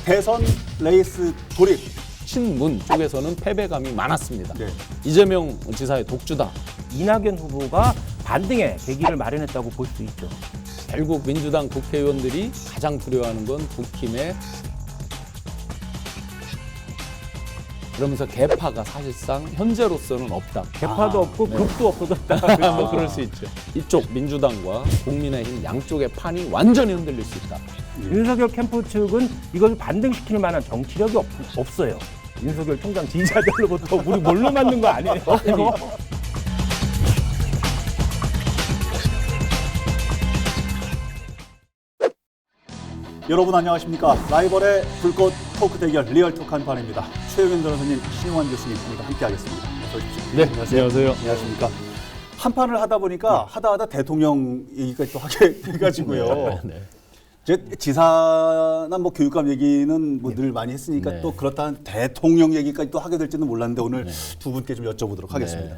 대선 레이스 돌입. 친문 쪽에서는 패배감이 많았습니다. 네. 이재명 지사의 독주다. 이낙연 후보가 반등의 계기를 마련했다고 볼 수 있죠. 결국 민주당 국회의원들이 가장 두려워하는 건 국힘의 그러면서 개파가 사실상 현재로서는 없다. 개파도 없고 네. 극도 없어졌다. 뭐 그럴 수 있죠. 이쪽 민주당과 국민의힘 양쪽의 판이 완전히 흔들릴 수 있다. 윤석열 캠프 측은 이걸 반등시킬 만한 정치력이 없어요. 윤석열 총장 지지자들로부터 우리 뭘로 만든 거 아니에요? 이거? 여러분 안녕하십니까. 라이벌의 불꽃 토크 대결 리얼토크 한판입니다. 최영현 변호사님, 신용환 교수님 함께하겠습니다. 어서 오십시오. 네, 안녕하세요. 안녕하십니까. 한판을 하다 보니까 하다 대통령 얘기까지 또 하게 돼가지고요. 네. 지사나 뭐 교육감 얘기는 뭐 늘 많이 했으니까 네. 또 그렇다는 대통령 얘기까지 또 하게 될지는 몰랐는데 오늘 두 분께 좀 여쭤보도록 하겠습니다.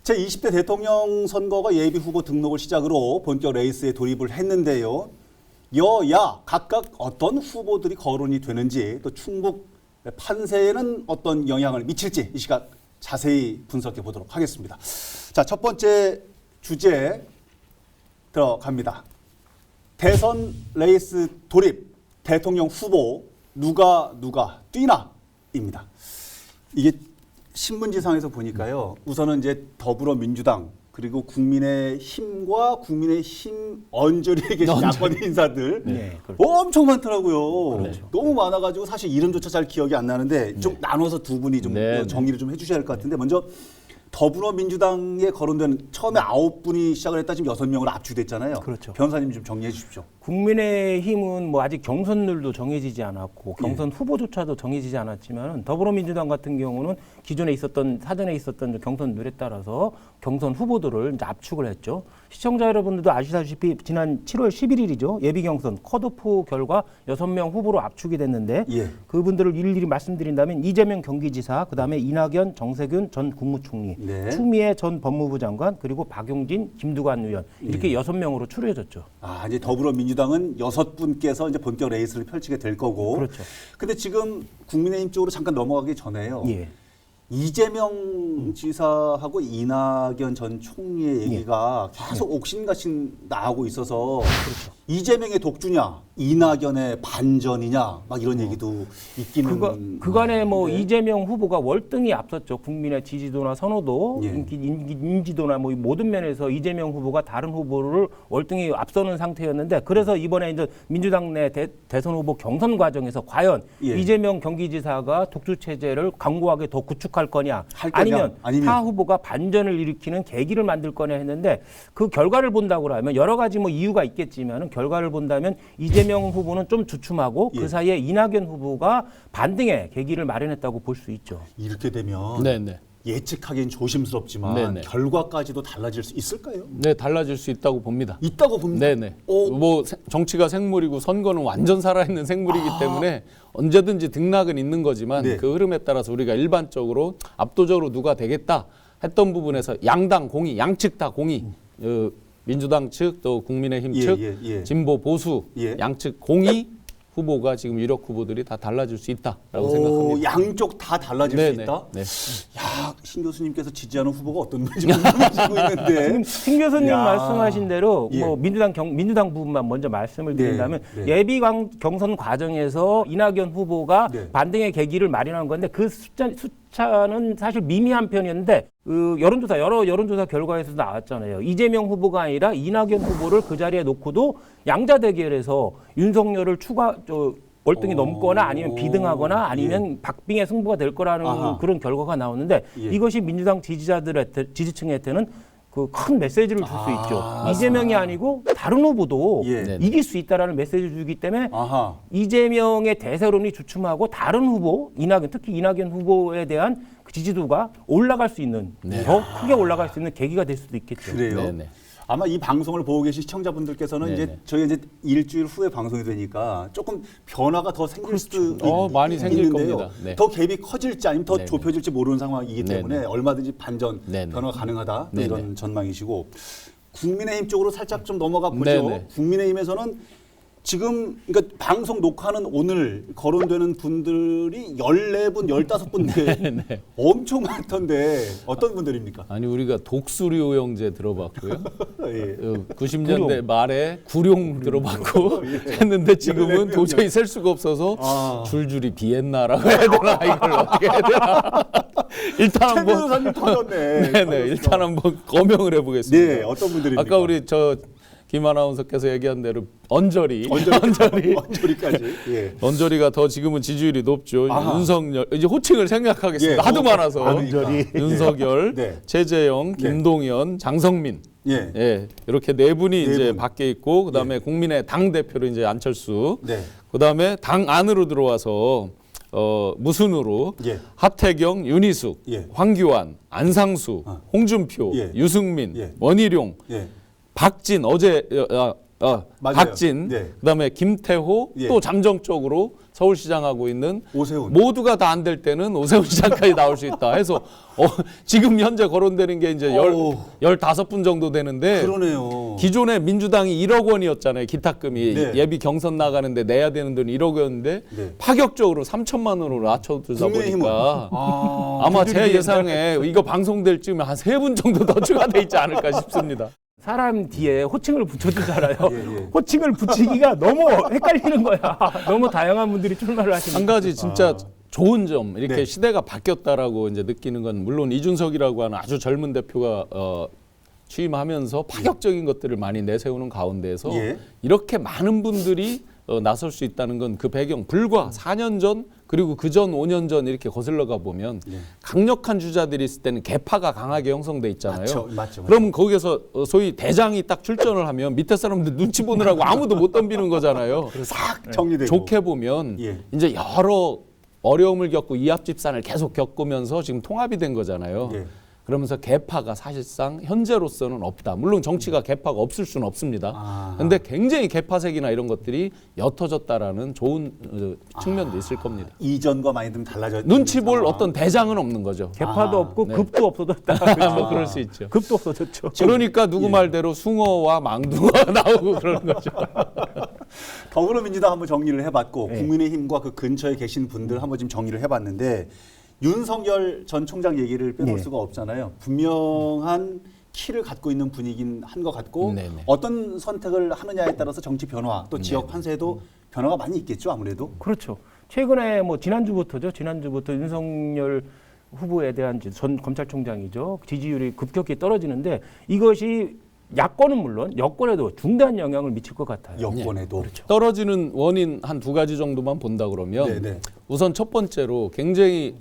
제 20대 대통령 선거가 예비 후보 등록을 시작으로 본격 레이스에 돌입을 했는데요. 여야 각각 어떤 후보들이 거론이 되는지 또 충북 판세에는 어떤 영향을 미칠지 이 시각 자세히 분석해 보도록 하겠습니다. 자, 첫 번째 주제 들어갑니다. 대선 레이스 돌입 대통령 후보 누가 뛰나입니다. 이게 신문지상에서 보니까요. 우선은 이제 더불어민주당 그리고 국민의힘과 국민의힘 언저리에 계신 야권 인사들 네, 그렇죠. 엄청 많더라고요. 그렇죠. 너무 많아가지고 사실 이름조차 잘 기억이 안 나는데 좀 나눠서 두 분이 좀 네, 정리를 좀 해주셔야 할 것 같은데 먼저 더불어민주당에 거론된 처음에 9분이 시작을 했다 지금 6명으로 압축됐잖아요. 그렇죠. 변호사님 좀 정리해 주십시오. 국민의힘은 뭐 아직 경선률도 정해지지 않았고 경선 후보조차도 정해지지 않았지만 더불어민주당 같은 경우는 기존에 있었던 사전에 있었던 경선률에 따라서 경선 후보들을 이제 압축을 했죠. 시청자 여러분들도 아시다시피 지난 7월 11일이죠. 예비 경선 컷오프 결과 6명 후보로 압축이 됐는데 예. 그분들을 일일이 말씀드린다면 이재명 경기지사, 그다음에 이낙연, 정세균 전 국무총리, 네. 추미애 전 법무부 장관, 그리고 박용진, 김두관 의원 이렇게 6명으로 추려졌죠. 아, 이제 더불어민주당은 6분께서 이제 본격 레이스를 펼치게 될 거고. 그렇죠. 근데 지금 국민의힘 쪽으로 잠깐 넘어가기 전에요. 예. 이재명 지사하고 이낙연 전 총리의 얘기가 계속 옥신각신 나오고 있어서 이재명의 독주냐, 이낙연의 반전이냐, 막 이런 얘기도 있기는. 그간에 뭐 이재명 후보가 월등히 앞섰죠. 국민의 지지도나 선호도, 예. 인지도나 뭐 모든 면에서 이재명 후보가 다른 후보를 월등히 앞서는 상태였는데 그래서 이번에 이제 민주당 내 대선 후보 경선 과정에서 과연 예. 이재명 경기지사가 독주 체제를 강고하게 더 구축할 거냐, 할 거냐, 아니면 타 후보가 반전을 일으키는 계기를 만들 거냐 했는데 그 결과를 본다고 하면 여러 가지 뭐 이유가 있겠지만 결과를 본다면 이재명 후보는 좀 주춤하고 예. 그 사이에 이낙연 후보가 반등의 계기를 마련했다고 볼 수 있죠. 이렇게 되면 네. 예측하기는 조심스럽지만 네네. 결과까지도 달라질 수 있을까요? 네, 달라질 수 있다고 봅니다. 있다고 봅니다. 네네. 오. 뭐 정치가 생물이고 선거는 완전 살아있는 생물이기 때문에 언제든지 등락은 있는 거지만 네. 그 흐름에 따라서 우리가 일반적으로 압도적으로 누가 되겠다 했던 부분에서 양당 공의, 양측 다 공의, 민주당 측 또 국민의힘 예, 측, 예. 진보 보수 예. 양측 공의 후보가 지금 유력 후보들이 다 달라질 수 있다라고 생각합니다. 양쪽 다 달라질 수 네네. 있다? 네. 야, 신 교수님께서 지지하는 후보가 어떤 분인지 궁금해지고 있는데. 지금 신 교수님 야. 말씀하신 대로 예. 뭐 민주당 부분만 먼저 말씀을 드린다면 네. 예비 경선 과정에서 이낙연 후보가 네. 반등의 계기를 마련한 건데 그 숫자는 사실 미미한 편이었는데 여러 여론조사 결과에서 나왔잖아요. 이재명 후보가 아니라 이낙연 후보를 그 자리에 놓고도 양자 대결에서 윤석열을 월등히 넘거나 아니면 비등하거나 아니면 박빙의 승부가 될 거라는 아하. 그런 결과가 나오는데 예. 이것이 민주당 지지층한테는 그 큰 메시지를 줄 수 있죠. 맞습니다. 이재명이 아니고 다른 후보도 예. 이길 수 있다라는 메시지를 주기 때문에 아하. 이재명의 대세론이 주춤하고 다른 후보, 특히 이낙연 후보에 대한 그 지지도가 올라갈 수 있는 더 크게 올라갈 수 있는 계기가 될 수도 있겠죠. 그래요? 네네. 아마 이 방송을 보고 계신 시청자분들께서는 네네. 이제 저희 이제 일주일 후에 방송이 되니까 조금 변화가 더 생길 수도 많이 생길 있는데요. 겁니다. 네. 더 갭이 커질지 아니면 더 네네. 좁혀질지 모르는 상황이기 때문에 네네. 얼마든지 반전 네네. 변화가 가능하다 네네. 이런 전망이시고 국민의힘 쪽으로 살짝 좀 넘어가 보죠. 네네. 국민의힘에서는 지금 그러니까 방송 녹화는 오늘 거론되는 분들이 14분, 15분 네. 엄청 많던데 어떤 분들입니까? 아니 우리가 독수리오영제 들어봤고요. 예. 90년대 말에 구룡 들어봤고 했는데 지금은 도저히 셀 수가 없어서 줄줄이 비엔나라고 해야 되나 이걸 어떻게 해야 되나. 일단 최 한번 변호사님 터졌네. 네네 일단 한번 거명을 해보겠습니다. 네, 어떤 분들입니까? 아까 우리 김 아나운서께서 얘기한 대로 언저리까지. 예. 언저리가 더 지금은 지지율이 높죠. 아하. 윤석열 이제 호칭을 생략하겠습니다. 예, 하도 많아서 언저리. 윤석열, 네. 최재형, 네. 김동연, 장성민 예. 예, 이렇게 네 분이 네 이제 분. 밖에 있고 그다음에 국민의 당 대표로 이제 안철수, 네. 그다음에 당 안으로 들어와서 무순으로 예. 하태경, 윤희숙, 예. 황교안, 안상수, 홍준표, 예. 유승민, 예. 원희룡, 예. 박진 어제 맞아요. 박진 네. 그다음에 김태호 예. 또 잠정적으로 서울시장하고 있는 오세훈. 모두가 다 안 될 때는 오세훈 시장까지 나올 수 있다 해서 지금 현재 거론되는 게 이제 15분 정도 되는데 그러네요. 기존에 민주당이 1억 원이었잖아요. 기탁금이 네. 예비 경선 나가는데 내야 되는 돈이 1억 원인데 네. 파격적으로 3천만 원으로 낮춰두다 국민의힘은? 보니까 아마 제 예상에 이거 방송될 쯤에 한 3분 정도 더 추가돼 있지 않을까 싶습니다. 사람 뒤에 호칭을 붙여주잖아요. 예. 호칭을 붙이기가 너무 헷갈리는 거야. 너무 다양한 분들이 출마를 하시니까. 한 가지 진짜 좋은 점 이렇게 네. 시대가 바뀌었다라고 이제 느끼는 건 물론 이준석이라고 하는 아주 젊은 대표가 취임하면서 파격적인 것들을 많이 내세우는 가운데에서 예. 이렇게 많은 분들이 나설 수 있다는 건 그 배경 불과 4년 전 그리고 그 전 5년 전 이렇게 거슬러가 보면 강력한 주자들이 있을 때는 계파가 강하게 형성돼 있잖아요. 맞죠. 그러면 거기에서 소위 대장이 딱 출전을 하면 밑에 사람들 눈치 보느라고 아무도 못 덤비는 거잖아요. 싹 정리되고. 좋게 보면 예. 이제 여러 어려움을 겪고 이합집산을 계속 겪으면서 지금 통합이 된 거잖아요. 예. 그러면서 계파가 사실상 현재로서는 없다. 물론 정치가 계파가 없을 수는 없습니다. 그런데 굉장히 계파색이나 이런 것들이 옅어졌다라는 좋은 측면도 있을 겁니다. 이전과 많이 좀 달라졌. 눈치 볼 어떤 대장은 없는 거죠. 개파도 없고 네. 급도 없어졌다. 뭐 그럴 수 있죠. 급도 없어졌죠. 그러니까 누구 말대로 숭어와 망둥어가 나오고 그런 거죠. 더불어민주당 한번 정리를 해봤고 네. 국민의힘과 그 근처에 계신 분들 한번 지금 정리를 해봤는데 윤석열 전 총장 얘기를 빼놓을 네. 수가 없잖아요. 분명한 키를 갖고 있는 분위기는 한 것 같고 네네. 어떤 선택을 하느냐에 따라서 정치 변화 또 지역 판세에도 변화가 많이 있겠죠 아무래도. 그렇죠. 최근에 뭐 지난주부터 윤석열 후보에 대한 전 검찰총장이죠. 지지율이 급격히 떨어지는데 이것이 야권은 물론 여권에도 중대한 영향을 미칠 것 같아요. 여권에도. 그렇죠. 떨어지는 원인 한 두 가지 정도만 본다 그러면 네네. 우선 첫 번째로 굉장히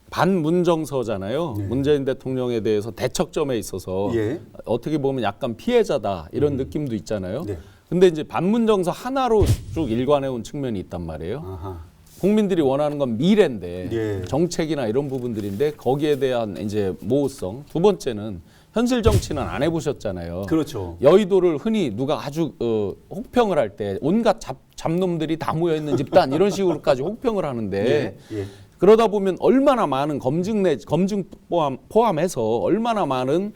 반문정서잖아요. 네. 문재인 대통령에 대해서 대척점에 있어서 예. 어떻게 보면 약간 피해자다 이런 느낌도 있잖아요. 네. 근데 이제 반문정서 하나로 쭉 일관해 온 측면이 있단 말이에요. 아하. 국민들이 원하는 건 미래인데 예. 정책이나 이런 부분들인데 거기에 대한 이제 모호성. 두 번째는 현실 정치는 안 해보셨잖아요. 그렇죠. 여의도를 흔히 누가 아주 혹평을 할 때 온갖 잡놈들이 다 모여 있는 집단 이런 식으로까지 혹평을 하는데 예. 예. 그러다 보면 얼마나 많은 검증 포함해서 얼마나 많은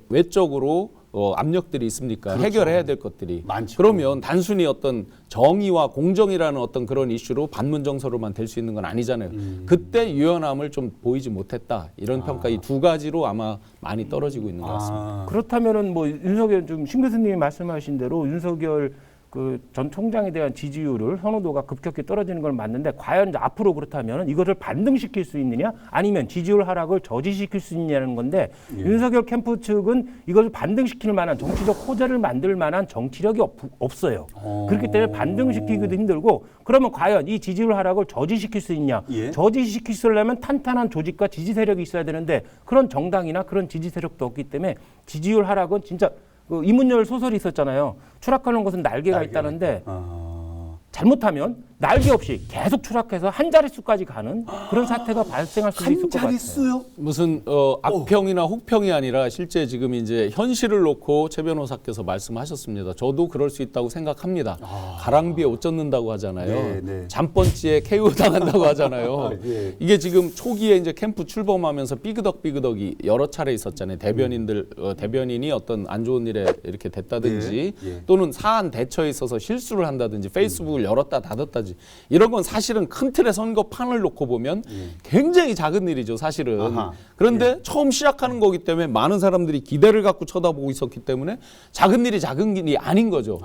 외적으로 압력들이 있습니까? 그렇죠. 해결해야 될 것들이. 많죠. 그러면 단순히 어떤 정의와 공정이라는 어떤 그런 이슈로 반문정서로만 될 수 있는 건 아니잖아요. 그때 유연함을 좀 보이지 못했다. 이런 평가 이 두 가지로 아마 많이 떨어지고 있는 것 같습니다. 그렇다면은 뭐 윤석열 좀 신 교수님이 말씀하신 대로 윤석열 그 전 총장에 대한 지지율을 선호도가 급격히 떨어지는 걸 맞는데 과연 이제 앞으로 그렇다면 이것을 반등시킬 수 있느냐 아니면 지지율 하락을 저지시킬 수 있느냐는 건데 윤석열 캠프 측은 이것을 반등시킬 만한 정치적 호재를 만들 만한 정치력이 없어요. 그렇기 때문에 반등시키기도 힘들고 그러면 과연 이 지지율 하락을 저지시킬 수 있냐? 예. 저지시키려면 탄탄한 조직과 지지 세력이 있어야 되는데 그런 정당이나 그런 지지 세력도 없기 때문에 지지율 하락은 진짜 이문열 소설이 있었잖아요. 추락하는 것은 날개가 있다는데 잘못하면 날개 없이 계속 추락해서 한 자릿수까지 가는 그런 사태가 발생할 수도 있을 것 같아요. 자릿수요? 무슨 악평이나 혹평이 아니라 실제 지금 이제 현실을 놓고 최 변호사께서 말씀하셨습니다. 저도 그럴 수 있다고 생각합니다. 가랑비에 옷 젖는다고 하잖아요. 네, 네. 잠번지에 KO 당한다고 하잖아요. 예. 이게 지금 초기에 이제 캠프 출범하면서 삐그덕삐그덕이 여러 차례 있었잖아요. 대변인이 어떤 안 좋은 일에 이렇게 됐다든지 예, 예. 또는 사안 대처에 있어서 실수를 한다든지 페이스북을 열었다 닫았다든지 이런 건 사실은 큰 틀의 선거판을 놓고 보면 굉장히 작은 일이죠, 사실은. 아하. 그런데 처음 시작하는 거기 때문에 많은 사람들이 기대를 갖고 쳐다보고 있었기 때문에 작은 일이 아닌 거죠.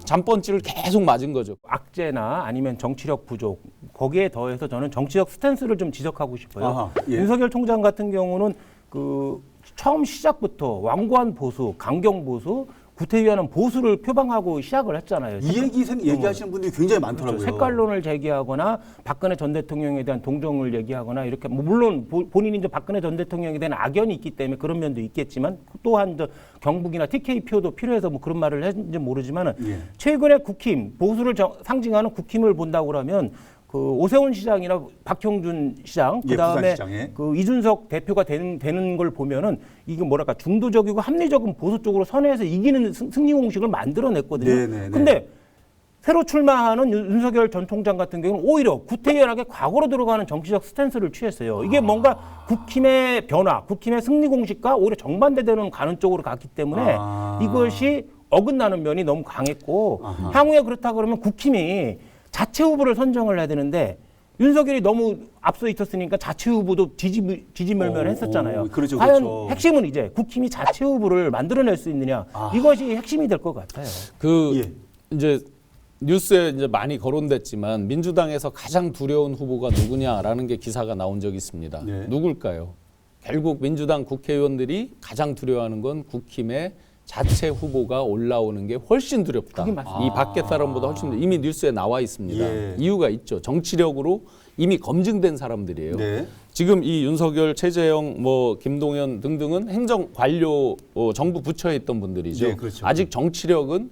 잠번지를 계속 맞은 거죠. 악재나 아니면 정치력 부족 거기에 더해서 저는 정치적 스탠스를 좀 지적하고 싶어요. 아하, 예. 윤석열 총장 같은 경우는 그 처음 시작부터 완고한 보수, 강경 보수, 구태의하는 보수를 표방하고 시작을 했잖아요. 이 얘기하시는 분들이 굉장히 많더라고요. 그렇죠. 색깔론을 제기하거나 박근혜 전 대통령에 대한 동정을 얘기하거나 이렇게 뭐 물론 본인이 이제 박근혜 전 대통령에 대한 악연이 있기 때문에 그런 면도 있겠지만 또한 경북이나 TK 표도 필요해서 뭐 그런 말을 했는지 모르지만은 예. 최근에 국힘 보수를 상징하는 국힘을 본다고 그러면 그 오세훈 시장이나 박형준 시장, 예, 그다음에 부산시장에. 그 이준석 대표가 되는 걸 보면은 이게 뭐랄까 중도적이고 합리적인 보수 쪽으로 선회해서 이기는 승리 공식을 만들어냈거든요. 네네네. 근데 새로 출마하는 윤석열 전 총장 같은 경우는 오히려 구태연하게 과거로 들어가는 정치적 스탠스를 취했어요. 이게 뭔가 국힘의 변화, 국힘의 승리 공식과 오히려 정반대되는 가는 쪽으로 갔기 때문에 이것이 어긋나는 면이 너무 강했고 향후에 그렇다 그러면 국힘이 자체 후보를 선정을 해야 되는데 윤석열이 너무 앞서 있었으니까 자체 후보도 지지멸멸했었잖아요. 그렇죠, 과연 그렇죠. 핵심은 이제 국힘이 자체 후보를 만들어낼 수 있느냐 이것이 핵심이 될 것 같아요. 예. 이제 뉴스에 이제 많이 거론됐지만 민주당에서 가장 두려운 후보가 누구냐라는 게 기사가 나온 적이 있습니다. 네. 누굴까요? 결국 민주당 국회의원들이 가장 두려워하는 건 국힘의 자체 후보가 올라오는 게 훨씬 두렵다. 그게 맞습니다. 이 밖에 사람보다 훨씬 이미 뉴스에 나와 있습니다. 예. 이유가 있죠. 정치력으로 이미 검증된 사람들이에요. 네. 지금 이 윤석열, 최재형, 뭐 김동연 등등은 행정 관료 정부 부처에 있던 분들이죠. 네, 그렇죠. 아직 정치력은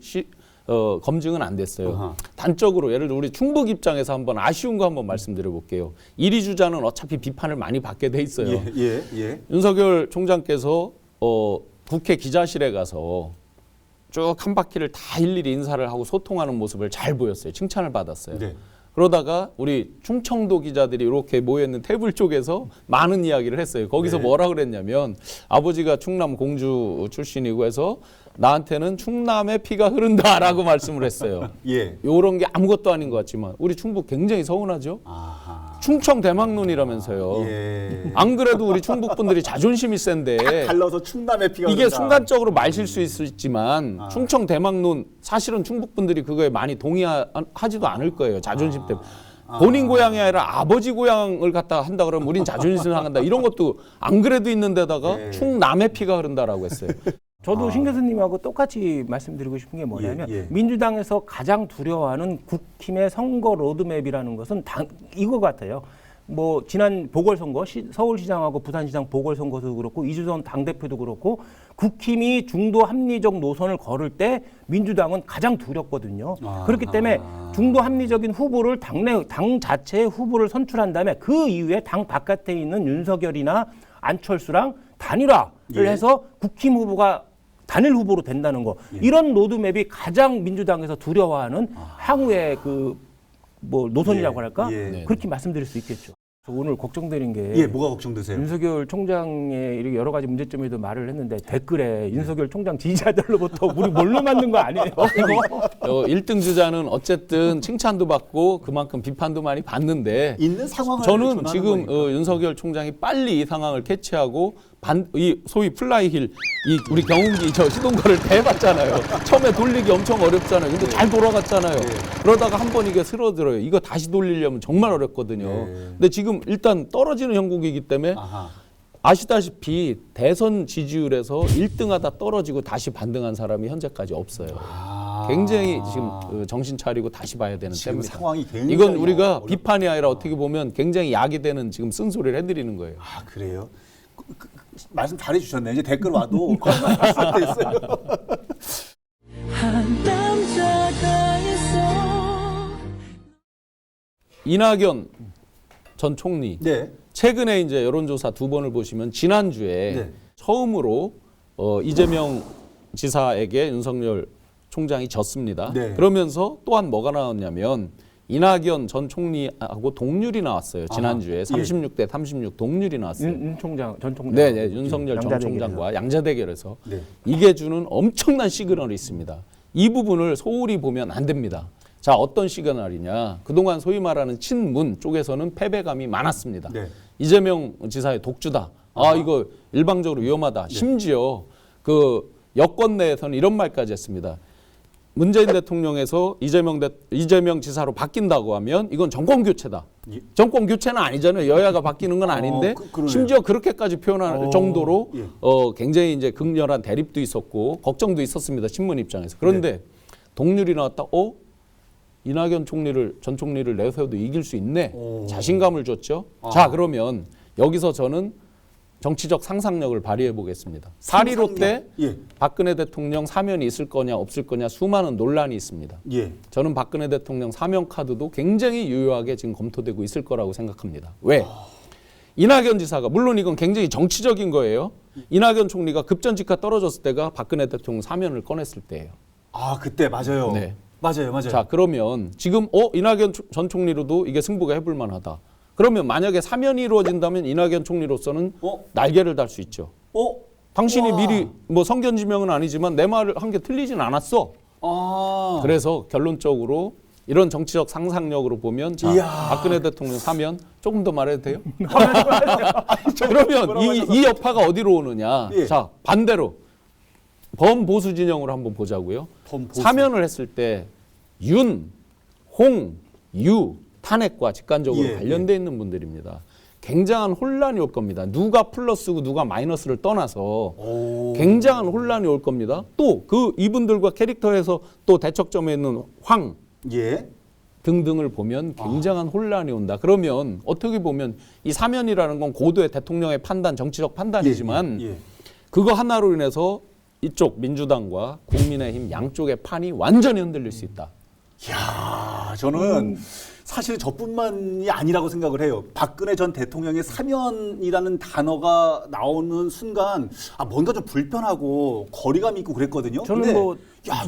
검증은 안 됐어요. 어허. 단적으로 예를 들어 우리 충북 입장에서 한번 아쉬운 거 한번 말씀드려 볼게요. 1위 주자는 어차피 비판을 많이 받게 돼 있어요. 예. 윤석열 총장께서 국회 기자실에 가서 쭉 한 바퀴를 다 일일이 인사를 하고 소통하는 모습을 잘 보였어요. 칭찬을 받았어요. 네. 그러다가 우리 충청도 기자들이 이렇게 모여있는 테이블 쪽에서 많은 이야기를 했어요. 거기서 네. 뭐라 그랬냐면 아버지가 충남 공주 출신이고 해서 나한테는 충남의 피가 흐른다라고 말씀을 했어요. 예. 이런 게 아무것도 아닌 것 같지만 우리 충북 굉장히 서운하죠. 아하. 충청 대망론이라면서요. 예. 안 그래도 우리 충북 분들이 자존심이 센데 갈라서 충남의 피가 이게 흐른다. 순간적으로 마실 수 있지만 충청 대망론 사실은 충북 분들이 그거에 많이 동의하지도 않을 거예요. 자존심 때문에. 본인 고향이 아니라 아버지 고향을 갖다 한다 그러면 우린 자존심 상한다. 이런 것도 안 그래도 있는 데다가 네. 충남의 피가 흐른다라고 했어요. 저도 신 교수님하고 똑같이 말씀드리고 싶은 게 뭐냐면 예. 민주당에서 가장 두려워하는 국힘의 선거 로드맵이라는 것은 이거 같아요. 뭐 지난 보궐선거 서울시장하고 부산시장 보궐선거도 그렇고 이주선 당대표도 그렇고 국힘이 중도 합리적 노선을 걸을 때 민주당은 가장 두렵거든요. 그렇기 때문에 중도 합리적인 후보를 당 자체의 후보를 선출한 다음에 그 이후에 당 바깥에 있는 윤석열이나 안철수랑 단일화를 해서 국힘 후보가 단일 후보로 된다는 거. 이런 로드맵이 가장 민주당에서 두려워하는 향후의 그 뭐 노선이라고 할까? 예. 그렇게 말씀드릴 수 있겠죠. 오늘 걱정되는 게 예, 뭐가 걱정되세요? 윤석열 총장의 이렇게 여러 가지 문제점에도 말을 했는데 댓글에 윤석열 총장 지지자들로부터 우리 뭘로 만든 거 아니에요? 이거? 1등 주자는 어쨌든 칭찬도 받고 그만큼 비판도 많이 받는데 있는 상황을 저는 전하는 지금 거니까. 윤석열 총장이 빨리 이 상황을 캐치하고 이 소위 플라이힐 이 우리 경운기 저 시동거를 대봤잖아요. 처음에 돌리기 엄청 어렵잖아요. 근데 잘 돌아갔잖아요. 그러다가 한 번 이게 쓰러들어요. 이거 다시 돌리려면 정말 어렵거든요. 근데 지금 일단 떨어지는 형국이기 때문에 아하. 아시다시피 대선 지지율에서 1등하다 떨어지고 다시 반등한 사람이 현재까지 없어요. 굉장히 지금 정신 차리고 다시 봐야 되는 지금 때입니다. 상황이 굉장히 이건 우리가 어렵다. 비판이 아니라 어떻게 보면 굉장히 약이 되는 지금 쓴소리를 해드리는 거예요. 아, 그래요? 말씀 잘해주셨네. 이제 댓글 와도 됐어요. 한 남자가 있어 이낙연 전 총리 네. 최근에 이제 여론조사 2번을 보시면 지난주에 네. 처음으로 이재명 지사에게 윤석열 총장이 졌습니다. 네. 그러면서 또한 뭐가 나왔냐면 이낙연 전 총리하고 동률이 나왔어요. 지난주에 예. 36대 36 동률이 나왔어요. 윤 총장, 전 총장. 네, 네, 윤석열 전 양자 총장과 양자 대결에서 네. 이게 주는 엄청난 시그널이 있습니다. 이 부분을 소홀히 보면 안 됩니다. 자, 어떤 시그널이냐? 그동안 소위 말하는 친문 쪽에서는 패배감이 많았습니다. 네. 이재명 지사의 독주다. 아, 이거 일방적으로 위험하다. 심지어 그 여권 내에서는 이런 말까지 했습니다. 문재인 대통령에서 이재명 지사로 바뀐다고 하면 이건 정권 교체다. 예. 정권 교체는 아니잖아요. 여야가 바뀌는 건 아닌데 그러네요. 심지어 그렇게까지 표현할 정도로 예. 굉장히 이제 극렬한 대립도 있었고 걱정도 있었습니다. 신문 입장에서. 그런데 동률이 나왔다. 이낙연 전 총리를 내세워도 이길 수 있네. 자신감을 줬죠. 자, 그러면 여기서 저는 정치적 상상력을 발휘해 보겠습니다. 4.15 때 예. 박근혜 대통령 사면이 있을 거냐 없을 거냐 수많은 논란이 있습니다. 예. 저는 박근혜 대통령 사면 카드도 굉장히 유효하게 지금 검토되고 있을 거라고 생각합니다. 왜? 이낙연 지사가 물론 이건 굉장히 정치적인 거예요. 이낙연 총리가 급전직하 떨어졌을 때가 박근혜 대통령 사면을 꺼냈을 때예요. 아, 그때 맞아요. 네. 맞아요. 자, 그러면 지금 이낙연 전 총리로도 이게 승부가 해볼 만하다. 그러면 만약에 사면이 이루어진다면 이낙연 총리로서는 날개를 달 수 있죠. 당신이 와. 미리 뭐 성견 지명은 아니지만 내 말을 한 게 틀리진 않았어. 아. 그래서 결론적으로 이런 정치적 상상력으로 보면 자, 이야. 박근혜 대통령 사면 조금 더 말해도 돼요? 그러면 이 여파가 어디로 오느냐? 예. 자, 반대로 범보수 진영으로 한번 보자고요. 범보수. 사면을 했을 때 윤, 홍, 유 탄핵과 직간접으로 예, 관련돼 있는 분들입니다. 굉장한 혼란이 올 겁니다. 누가 플러스고 누가 마이너스를 떠나서 굉장한 혼란이 올 겁니다. 또 그 이분들과 캐릭터에서 또 대척점에 있는 황 예. 등등을 보면 굉장한 혼란이 온다. 그러면 어떻게 보면 이 사면이라는 건 고도의 대통령의 판단, 정치적 판단이지만 예. 그거 하나로 인해서 이쪽 민주당과 국민의힘 양쪽의 판이 완전히 흔들릴 수 있다. 이야, 저는 사실 저뿐만이 아니라고 생각을 해요. 박근혜 전 대통령의 사면이라는 단어가 나오는 순간 뭔가 좀 불편하고 거리감 있고 그랬거든요. 저는 근데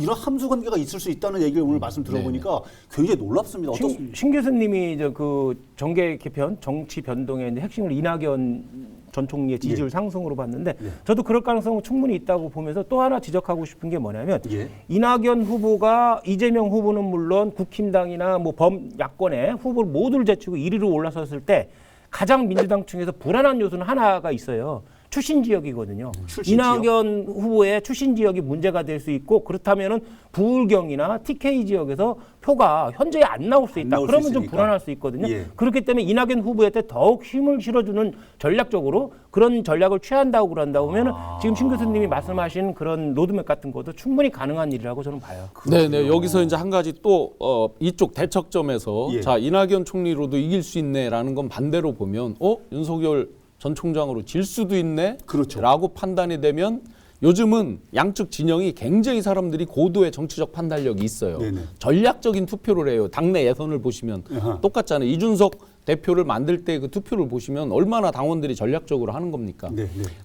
이런 함수 관계가 있을 수 있다는 얘기를 오늘 말씀 들어보니까 굉장히 놀랍습니다. 신 교수님이 이제 그 정계 개편, 정치 변동의 이제 핵심을 이낙연 전 총리의 지지율 상승으로 봤는데 저도 그럴 가능성은 충분히 있다고 보면서 또 하나 지적하고 싶은 게 뭐냐면 이낙연 후보가 이재명 후보는 물론 국힘당이나 뭐 범야권의 후보를 모두를 제치고 1위로 올라섰을 때 가장 민주당 층에서 불안한 요소는 하나가 있어요. 출신 지역이거든요. 이낙연 후보의 출신 지역이 문제가 될 수 있고 그렇다면은 부울경이나 TK 지역에서 표가 현저히 안 나올 수 있다. 그러면 좀 불안할 수 있거든요. 예. 그렇기 때문에 이낙연 후보한테 더욱 힘을 실어주는 전략적으로 그런 전략을 취한다고 그런다고 하면은 지금 신 교수님이 말씀하신 그런 로드맵 같은 것도 충분히 가능한 일이라고 저는 봐요. 네. 여기서 이제 한 가지 또 이쪽 대척점에서 자, 이낙연 총리로도 이길 수 있네라는 건 반대로 보면 윤석열 전 총장으로 질 수도 있네 그렇죠. 라고 판단이 되면 요즘은 양측 진영이 굉장히 사람들이 고도의 정치적 판단력이 있어요. 네네. 전략적인 투표를 해요. 당내 예선을 보시면 똑같잖아요. 이준석 대표를 만들 때 그 투표를 보시면 얼마나 당원들이 전략적으로 하는 겁니까?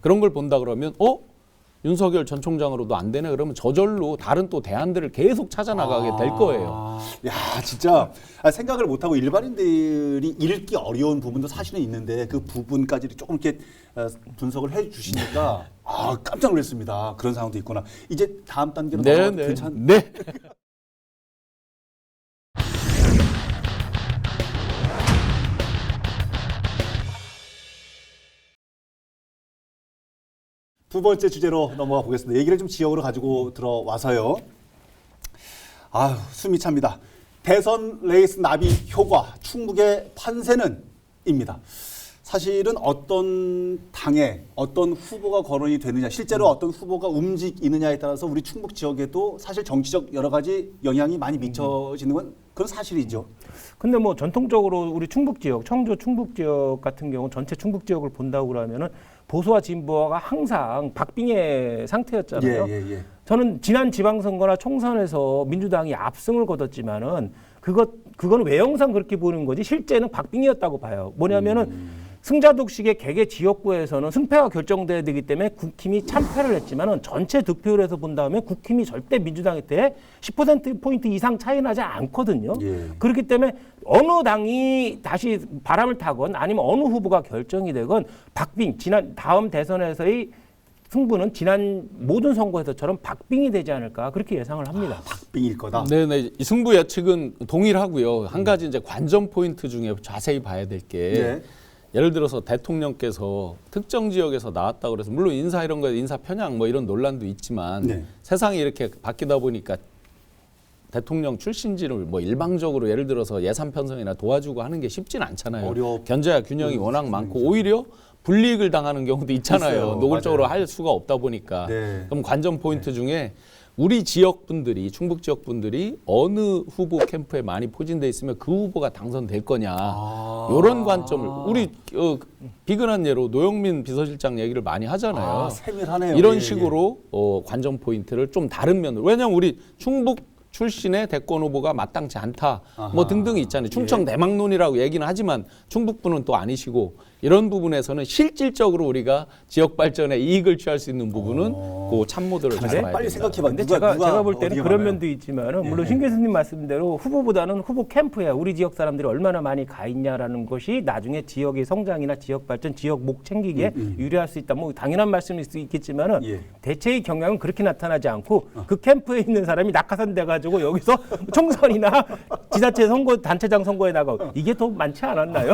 그런 걸 본다 그러면 윤석열 전 총장으로도 안 되네 그러면 저절로 다른 또 대안들을 계속 찾아나가게 될 거예요. 야, 진짜 생각을 못하고 일반인들이 읽기 어려운 부분도 사실은 있는데 그 부분까지 조금 이렇게 분석을 해 주시니까 깜짝 놀랐습니다. 그런 상황도 있구나. 이제 다음 단계로 넘어가도 괜찮... 네. 두 번째 주제로 넘어가 보겠습니다. 얘기를 좀 지역으로 가지고 들어와서요. 숨이 찹니다. 대선 레이스 나비 효과, 충북의 판세는 입니다. 사실은 어떤 당에 어떤 후보가 거론이 되느냐, 실제로 어떤 후보가 움직이느냐에 따라서 우리 충북 지역에도 사실 정치적 여러 가지 영향이 많이 미쳐지는 건 그건 사실이죠. 근데 뭐 전통적으로 우리 충북 지역, 청주 충북 지역 같은 경우 전체 충북 지역을 본다고 그러면은 보수와 진보가 항상 박빙의 상태였잖아요. 저는 지난 지방선거나 총선에서 민주당이 압승을 거뒀지만은 그거는 외형상 그렇게 보는 거지 실제는 박빙이었다고 봐요. 뭐냐면은 승자독식의 개개 지역구에서는 승패가 결정돼야 되기 때문에 국힘이 참패를 했지만은 전체 득표율에서 본다면 국힘이 절대 민주당한테 10%포인트 이상 차이 나지 않거든요. 예. 그렇기 때문에 어느 당이 다시 바람을 타건 아니면 어느 후보가 결정이 되건 박빙, 다음 대선에서의 승부는 지난 모든 선거에서처럼 박빙이 되지 않을까 그렇게 예상을 합니다. 박빙일 거다. 네네. 이 승부 예측은 동일하고요. 한 가지 이제 관전 포인트 중에 자세히 봐야 될 게 네. 예를 들어서 대통령께서 특정 지역에서 나왔다고 그래서 물론 인사 이런 거에 인사 편향 뭐 이런 논란도 있지만 네. 세상이 이렇게 바뀌다 보니까 대통령 출신지를 뭐 일방적으로 예를 들어서 예산 편성이나 도와주고 하는 게 쉽지는 않잖아요. 견제와 균형이 워낙 많고 오히려 불이익을 당하는 경우도 있잖아요. 있어요. 노골적으로 맞아요. 할 수가 없다 보니까. 네. 그럼 관전 포인트 중에 우리 지역 분들이 충북 지역 분들이 어느 후보 캠프에 많이 포진돼 있으면 그 후보가 당선될 거냐 이런 관점을 우리 비근한 예로 노영민 비서실장 얘기를 많이 하잖아요. 세밀하네요. 이런 예, 식으로 관전 포인트를 좀 다른 면으로 왜냐하면 우리 충북 출신의 대권 후보가 마땅치 않다 뭐 등등 있잖아요. 충청 대망론이라고 얘기는 하지만 충북분은 또 아니시고 이런 부분에서는 실질적으로 우리가 지역 발전에 이익을 취할 수 있는 부분은 그 참모들을 잘 봐야 빨리 된다. 생각해봐. 근데 제가 볼 때는 어디가 그런 많아요? 면도 있지만은 물론 예. 신 교수님 말씀대로 후보보다는 후보 캠프야 우리 지역 사람들이 얼마나 많이 가 있냐라는 것이 나중에 지역의 성장이나 지역 발전, 지역 목 챙기기에 유리할 수 있다. 뭐 당연한 말씀일 수 있겠지만은 예. 대체의 경향은 그렇게 나타나지 않고 그 캠프에 있는 사람이 낙하산 돼가지고 여기서 총선이나 지자체 선거, 단체장 선거에 나가고 이게 더 많지 않았나요?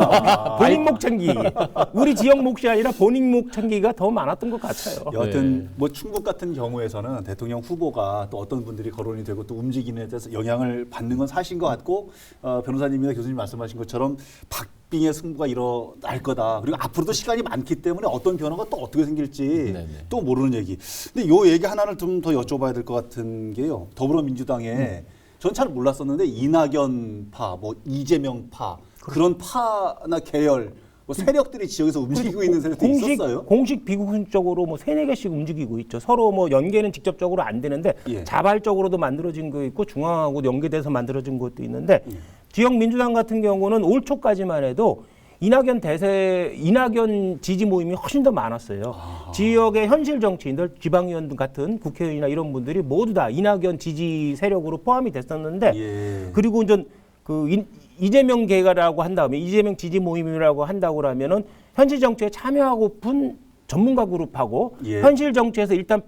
본인 목 챙기기. 우리 지역 몫이 아니라 본인 목 챙기기가 더 많았던 것 같아요. 여하튼 뭐 충북 같은 경우에서는 대통령 후보가 또 어떤 분들이 거론이 되고 또 움직이는 데 대해서 영향을 받는 건 사실인 것 같고 변호사님이나 교수님 말씀하신 것처럼 박빙의 승부가 일어날 거다. 그리고 앞으로도 시간이 많기 때문에 어떤 변화가 또 어떻게 생길지 네네. 또 모르는 얘기. 근데 요 얘기 하나를 좀 더 여쭤봐야 될 것 같은 게요. 더불어민주당에 전 잘 몰랐었는데 이낙연파, 뭐 이재명파 그런 파나 계열 뭐 세력들이 지역에서 움직이고 있는 세력들이 있었어요? 공식 비공식적으로 뭐 3-4개씩 움직이고 있죠. 서로 뭐 연계는 직접적으로 안 되는데 예. 자발적으로도 만들어진 거 있고 중앙하고 연계돼서 만들어진 것도 있는데 지역 민주당 같은 경우는 올 초까지만 해도 이낙연 지지 모임이 훨씬 더 많았어요. 지역의 현실 정치인들, 지방의원 같은 국회의원이나 이런 분들이 모두 다 이낙연 지지 세력으로 포함이 됐었는데 예. 그리고 이제 이재명 계가라고 한 다음에 이재명 지지 모임이라고 한다고 하면은 현실 정치에 참여하고픈 전문가 그룹하고 예. 현실 정치에서 일단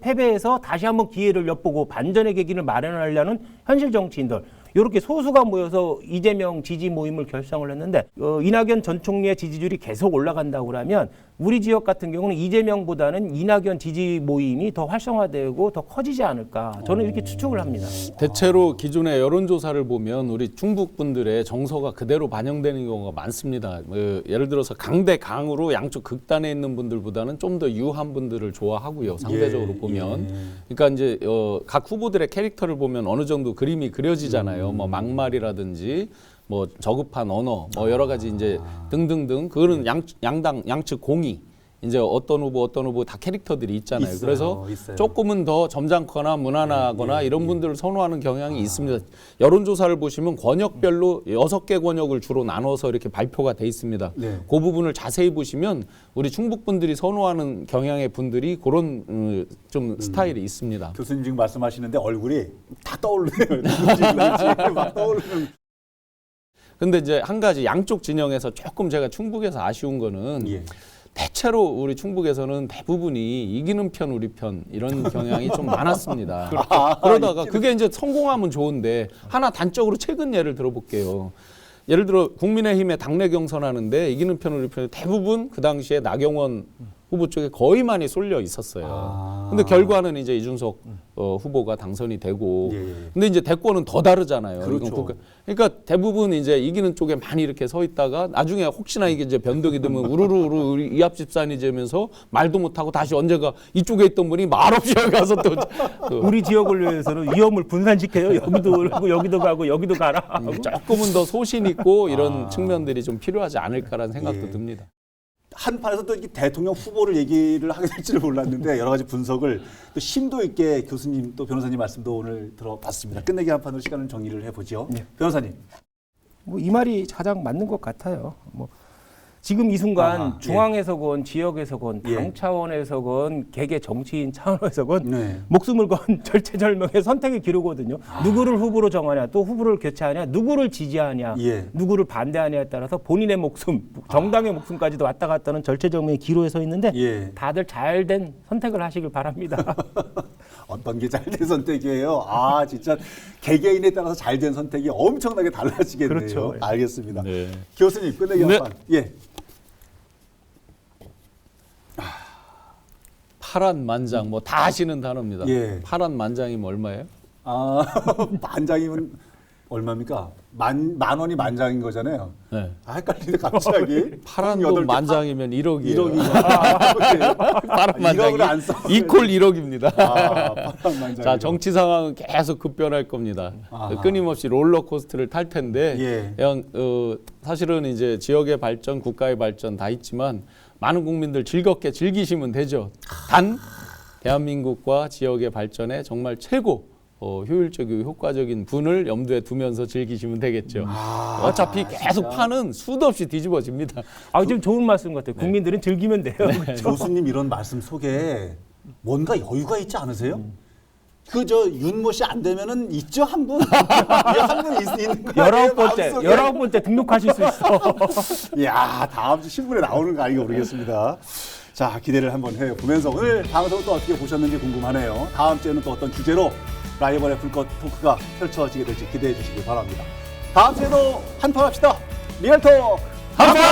패배해서 다시 한번 기회를 엿보고 반전의 계기를 마련하려는 현실 정치인들 이렇게 소수가 모여서 이재명 지지 모임을 결성을 했는데 이낙연 전 총리의 지지율이 계속 올라간다고 하면 우리 지역 같은 경우는 이재명보다는 이낙연 지지 모임이 더 활성화되고 더 커지지 않을까 저는 이렇게 추측을 합니다. 대체로 기존의 여론조사를 보면 우리 충북 분들의 정서가 그대로 반영되는 경우가 많습니다. 예를 들어서 강대 강으로 양쪽 극단에 있는 분들보다는 좀 더 유한 분들을 좋아하고요. 상대적으로 보면. 그러니까 이제 각 후보들의 캐릭터를 보면 어느 정도 그림이 그려지잖아요. 뭐 막말이라든지 뭐 저급한 언어, 뭐 여러 가지 이제 등등등 그거는 양당 양측 공이 이제 어떤 후보 다 캐릭터들이 있잖아요. 있어요, 그래서 있어요. 조금은 더 점잖거나 무난하거나 이런 분들을 선호하는 경향이 있습니다. 여론조사를 보시면 권역별로 6개 권역을 주로 나눠서 이렇게 발표가 돼 있습니다. 네. 그 부분을 자세히 보시면 우리 충북 분들이 선호하는 경향의 분들이 그런 좀 스타일이 있습니다. 교수님 지금 말씀하시는데 얼굴이 다 떠오르네요. 누군지 막 떠오르는. 근데 이제 한 가지 양쪽 진영에서 조금 제가 충북에서 아쉬운 거는 예. 대체로 우리 충북에서는 대부분이 이기는 편 우리 편 이런 경향이 좀 많았습니다. 그러다가 그게 이제 성공하면 좋은데 하나 단적으로 최근 예를 들어볼게요. 예를 들어 국민의힘의 당내 경선하는데 이기는 편 우리 편이 대부분 그 당시에 나경원 후보 쪽에 거의 많이 쏠려 있었어요. 근데 결과는 이제 이준석 후보가 당선이 되고, 예. 근데 이제 대권은 더 다르잖아요. 그렇죠. 이건 그러니까 대부분 이제 이기는 쪽에 많이 이렇게 서 있다가 나중에 혹시나 이게 이제 변덕이 되면 우르르 우리 이합 집산이 되면서 말도 못하고 다시 언제가 이쪽에 있던 분이 말없이 가서 또 우리 지역을 위해서는 위험을 분산시켜요. 여기도 가고 여기도 가고 여기도 가라. 조금은 더 소신 있고 이런 측면들이 좀 필요하지 않을까라는 생각도 예. 듭니다. 한판에서 또 이렇게 대통령 후보를 얘기를 하게 될지를 몰랐는데 여러 가지 분석을 또 심도 있게 교수님 또 변호사님 말씀도 오늘 들어봤습니다. 끝내기 한판으로 시간을 정리를 해보죠. 변호사님. 뭐 이 말이 가장 맞는 것 같아요. 뭐 지금 이 순간 아하, 중앙에서건 지역에서건 당 예. 차원에서건 개개 정치인 차원에서건 네. 목숨을 건 절체절명의 선택의 기로거든요. 누구를 후보로 정하냐, 또 후보를 교체하냐, 누구를 지지하냐, 예. 누구를 반대하냐에 따라서 본인의 목숨, 정당의 목숨까지도 왔다 갔다 하는 절체절명의 기로에 서 있는데 예. 다들 잘된 선택을 하시길 바랍니다. 어떤 게 잘된 선택이에요? 아, 진짜 개개인에 따라서 잘된 선택이 엄청나게 달라지겠네요. 그렇죠. 알겠습니다. 네. 교수님, 끝내기 네. 한번. 예. 파란만장 뭐 다 아시는 단어입니다. 예. 파란만장이면 얼마예요? 아, 만장이면 얼마입니까? 만 원이 만장인 거잖아요. 네. 아, 헷갈리는데 갑자기. 파란도 만장이면 1억이에요. 1억이요. 파란만장이 1억을 안 써. 이퀄 1억입니다. 아, 파란만장. 자, 정치 상황은 계속 급변할 겁니다. 아하. 끊임없이 롤러코스터를 탈 텐데 예. 그냥 사실은 이제 지역의 발전, 국가의 발전 다 있지만 많은 국민들 즐겁게 즐기시면 되죠. 단 대한민국과 지역의 발전에 정말 최고 효율적이고 효과적인 분을 염두에 두면서 즐기시면 되겠죠. 어차피 계속 판은 수도 없이 뒤집어집니다. 아, 좀 좋은 말씀 같아요. 국민들은 즐기면 돼요. 그렇죠? 교수님 이런 말씀 속에 뭔가 여유가 있지 않으세요? 그저 윤모 씨 안 되면은 있죠 한 분. 한 분 있는 거예요. 19번째 등록하실 수 있어. 야, 다음 주 신문에 나오는 거 아닌가 모르겠습니다. 자, 기대를 한번 해보면서 오늘 방송을 또 어떻게 보셨는지 궁금하네요. 다음 주에는 또 어떤 주제로 라이벌의 불꽃 토크가 펼쳐지게 될지 기대해 주시기 바랍니다. 다음 주에도 한판 합시다. 리얼톡 한판!